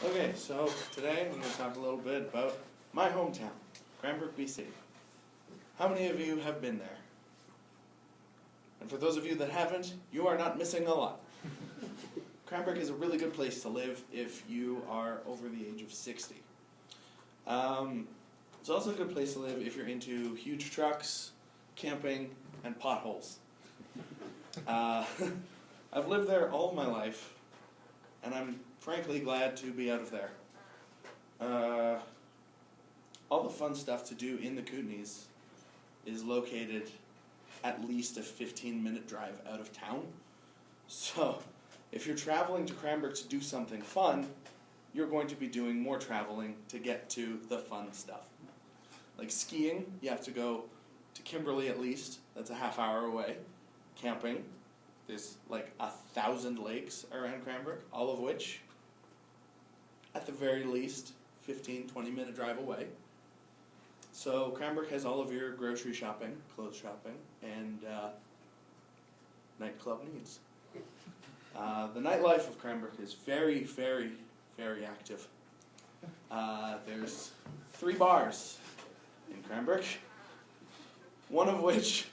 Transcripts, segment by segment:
Okay, so today I'm going to talk a little bit about my hometown, Cranbrook, BC. How many of you have been there? And for those of you that haven't, you are not missing a lot. Cranbrook is a really good place to live if you are over the age of 60. It's also a good place to live if you're into huge trucks, camping, and potholes. I've lived there all my life, and I'm frankly glad to be out of there. All the fun stuff to do in the Kootenays is located at least a 15-minute drive out of town. So if you're traveling to Cranbrook to do something fun, you're going to be doing more traveling to get to the fun stuff. Like skiing, you have to go to Kimberley at least, that's a half hour away. Camping, there's like 1,000 lakes around Cranbrook, all of which, at the very least, 15-20-minute drive away. So Cranbrook has all of your grocery shopping, clothes shopping, and nightclub needs. The nightlife of Cranbrook is very, very, very active. There's 3 bars in Cranbrook, one of which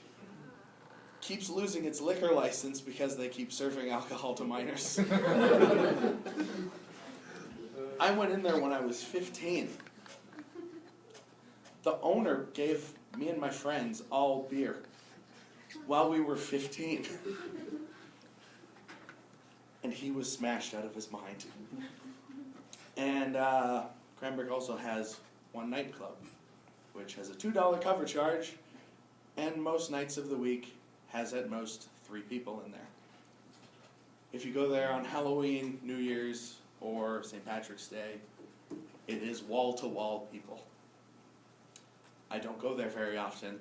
keeps losing its liquor license because they keep serving alcohol to minors. I went in there when I was 15. The owner gave me and my friends all beer while we were 15. And he was smashed out of his mind. And Cranbrook also has one nightclub, which has a $2 cover charge, and most nights of the week has at most 3 people in there. If you go there on Halloween, New Year's, or St. Patrick's Day, it is wall-to-wall people. I don't go there very often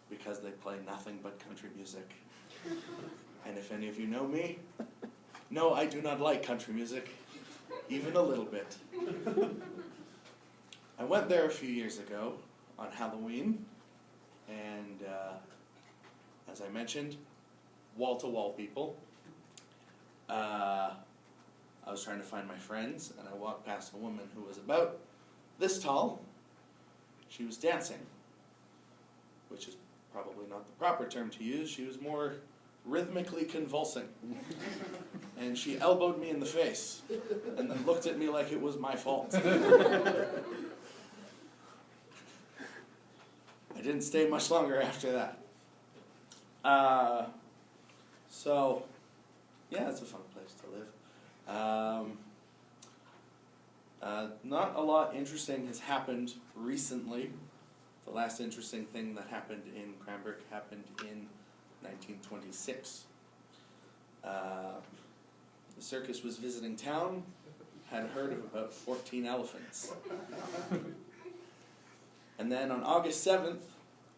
because they play nothing but country music. And if any of you know me, no, I do not like country music, even a little bit. I went there a few years ago on Halloween, and as I mentioned, wall-to-wall people. I was trying to find my friends, and I walked past a woman who was about this tall. She was dancing, which is probably not the proper term to use. She was more rhythmically convulsing. And she elbowed me in the face, and then looked at me like it was my fault. I didn't stay much longer after that. So, yeah, it's a fun place to live. Not a lot interesting has happened recently. The last interesting thing that happened in Cranbrook happened in 1926. The circus was visiting town, had a herd of about 14 elephants. And then on August 7th,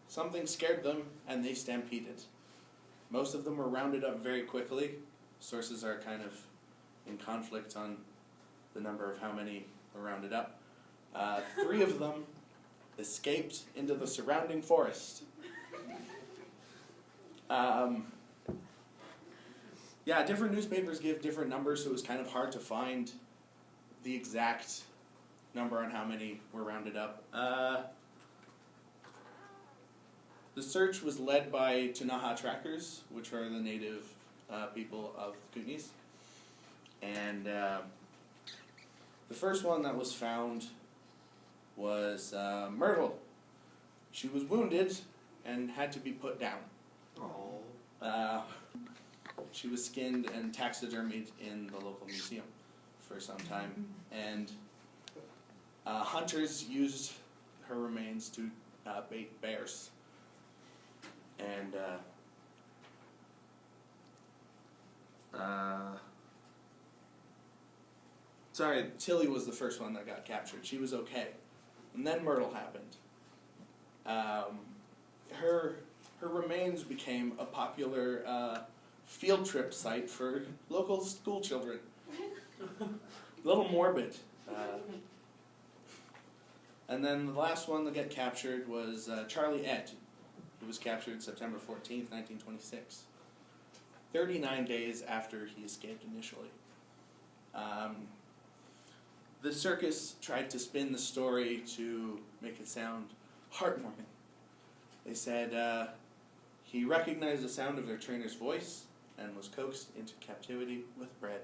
something scared them and they stampeded. Most of them were rounded up very quickly. Sources are kind of in conflict on the number of how many were rounded up. 3 of them escaped into the surrounding forest. Yeah, different newspapers give different numbers, so it was kind of hard to find the exact number on how many were rounded up. The search was led by Tunaha trackers, which are the native people of the Kootenays. And the first one that was found was Myrtle. She was wounded and had to be put down. She was skinned and taxidermied in the local museum for some time. And hunters used her remains to bait bears. And sorry, Tilly was the first one that got captured. She was okay. And then Myrtle happened. Her remains became a popular field trip site for local school children. A little morbid. And then the last one to get captured was Charlie Ed, who was captured September 14th, 1926. 39 days after he escaped initially. the circus tried to spin the story to make it sound heartwarming. They said he recognized the sound of their trainer's voice and was coaxed into captivity with bread.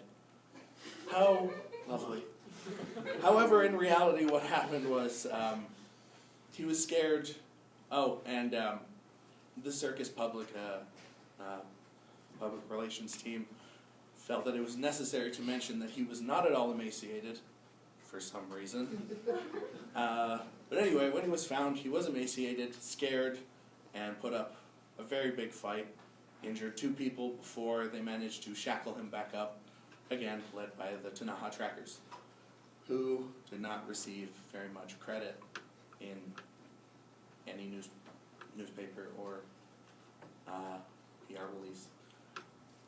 How lovely. However, in reality, what happened was he was scared. Oh, and the circus public relations team felt that it was necessary to mention that he was not at all emaciated, for some reason. But anyway, when he was found, he was emaciated, scared, and put up a very big fight. He injured 2 people before they managed to shackle him back up, again led by the Tanaha Trackers, who did not receive very much credit in any newspaper or PR release.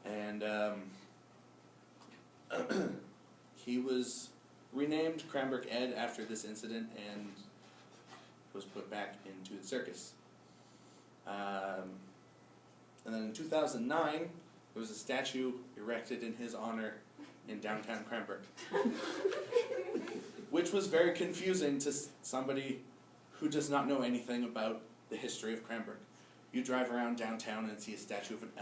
And he was renamed Cranbrook Ed after this incident and was put back into the circus. And then in 2009, there was a statue erected in his honor in downtown Cranbrook, which was very confusing to somebody who does not know anything about the history of Cranbrook. You drive around downtown and see a statue of an elephant.